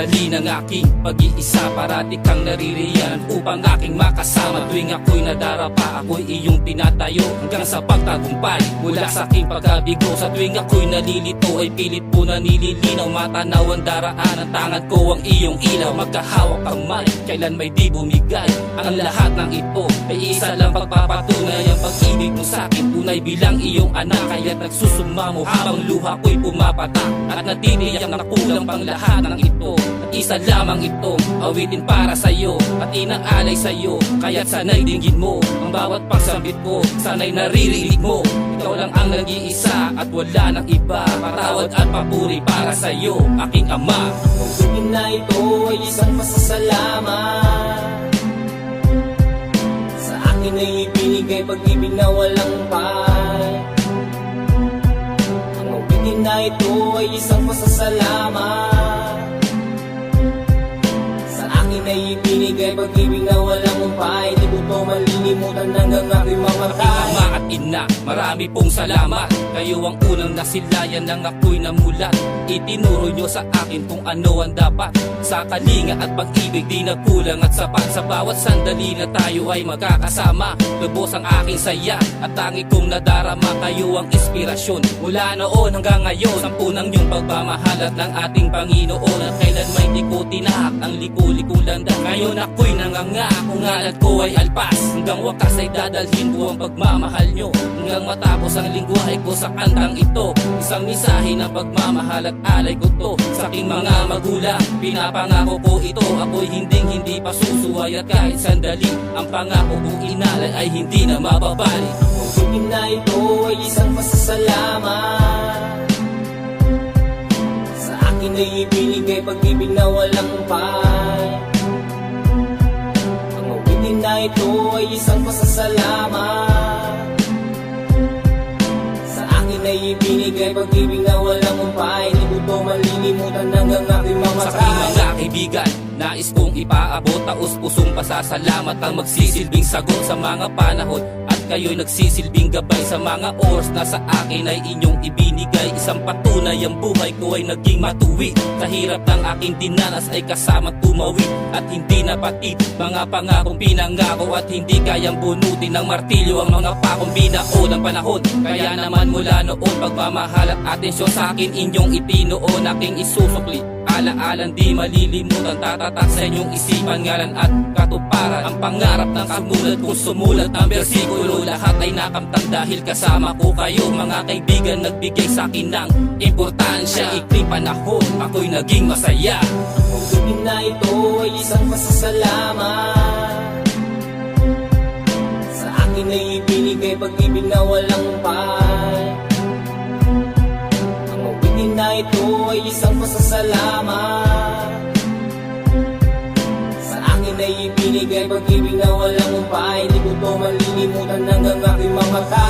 sandali ng aking pag-iisa, parati kang naririyan upang aking makasama. Tuwing ako'y nadarapa, ako'y iyong tinatayo hanggang sa pagtagumpay mula sa aking pagkabigo. Sa tuwing ako'y nalilito ay pilit po na nililinaw, matanaw ang daraan ng tangan ko ang iyong ilaw. Magkahawak kamay, kailan may di bumigay. Ang lahat ng ito ay isa lang pagpapatunay, ang pag-ibig mo sa'kin tunay bilang iyong anak. Kaya't nagsusumamo habang luha ko'y pumapatak, at natitiyak na kulang pang lahat ng ito. At isa lamang itong awitin para sa'yo at inaalay sa'yo. Kaya't sana'y dinggin mo ang bawat pagsambit ko, sana'y naririnig mo. Ikaw lang ang nag-iisa at wala nang iba. Patawad at papuri para sa'yo, aking ama. Ang tubig na ito ay isang pasasalamat. Sa akin ay ibinigay pag-ibig na walang humpay. Ang awitin na ito ay isang pasasalamat. Sa akin ay ibinigay pag-ibig na walang humpay. Di ko to malilimutan hanggang ako'y mamatay. Ama at ina, marami pong salamat. Kayo ang unang nasilayan ng ako'y namulat. Itinuro nyo sa akin kung ano ang dapat. Sa kalinga at pag-ibig di nagkulang at sapat. Sa bawat sandali na tayo ay magkakasama, lubos ang aking saya at tangi kong nadarama. Kayo ang inspirasyon mula noon hanggang ngayon. Sampunang yung pagmamahal at ng ating Panginoon, at kailan may di ko tinahak ang liku-likong landas. Ngayon ako'y nangangako, ngalan ko ay alpas. Hanggang wakas ay dadalhin ko ang pagmamahal nyo, hanggang matapos ang lingwahe ko sa kantang ito. Isang mensahe ng pagmamahal at alay ko to sa aking mga magulang. Pinapangako ko ito, ako'y hindi pa susuway, at kahit sandali ang pangako kong inalay ay hindi na mababalik. Ang tubig na ito ay isang pasasalamat. Sa akin ay ibinigay pag-ibig na walang humpay. Ang awitin na ito ay isang pasasalamat. Sa akin ay ibinigay pag-ibig na walang humpay. Di ko to malilimutan hanggang ako'y Sa aking mamatay. mga kaibigan, nais kong ipaabot taus-pusong pasasalamat ang magsisilbing sagot sa mga panahon, at kayo'y nagsisilbing gabay sa mga oras na sa akin ay inyong ibinigay. Isang patunay ang buhay ko ay naging matuwi. Sa hirap ng aking dinanas ay kasama tumawid, at hindi napatid mga pangakong pinangako, at hindi kayang bunutin ng martilyo ang mga pakong binao ng panahon. Kaya naman mula noon pagmamahal at atensyon sa akin inyong itinuon, aking isusukli. Alaalan di malilimutan, tatatak sa inyong isipan, ngalan at katuparan. Ang pangarap ng sumulat kung sumulat ang bersikulo, lahat ay nakamtan dahil kasama ko kayo. Mga kaibigan nagbigay sa akin ng importansya, ikling panahon ako'y naging masaya. Ang tubig na ito ay isang pasasalamat. Sa akin ay ibinigay pag-ibig na walang humpay. Ang awitin na ito ay isang pasasalamat. Sa akin ay ibinigay pag-ibig na walang humpay. Di ko to malilimutan hanggang ako'y mamatay.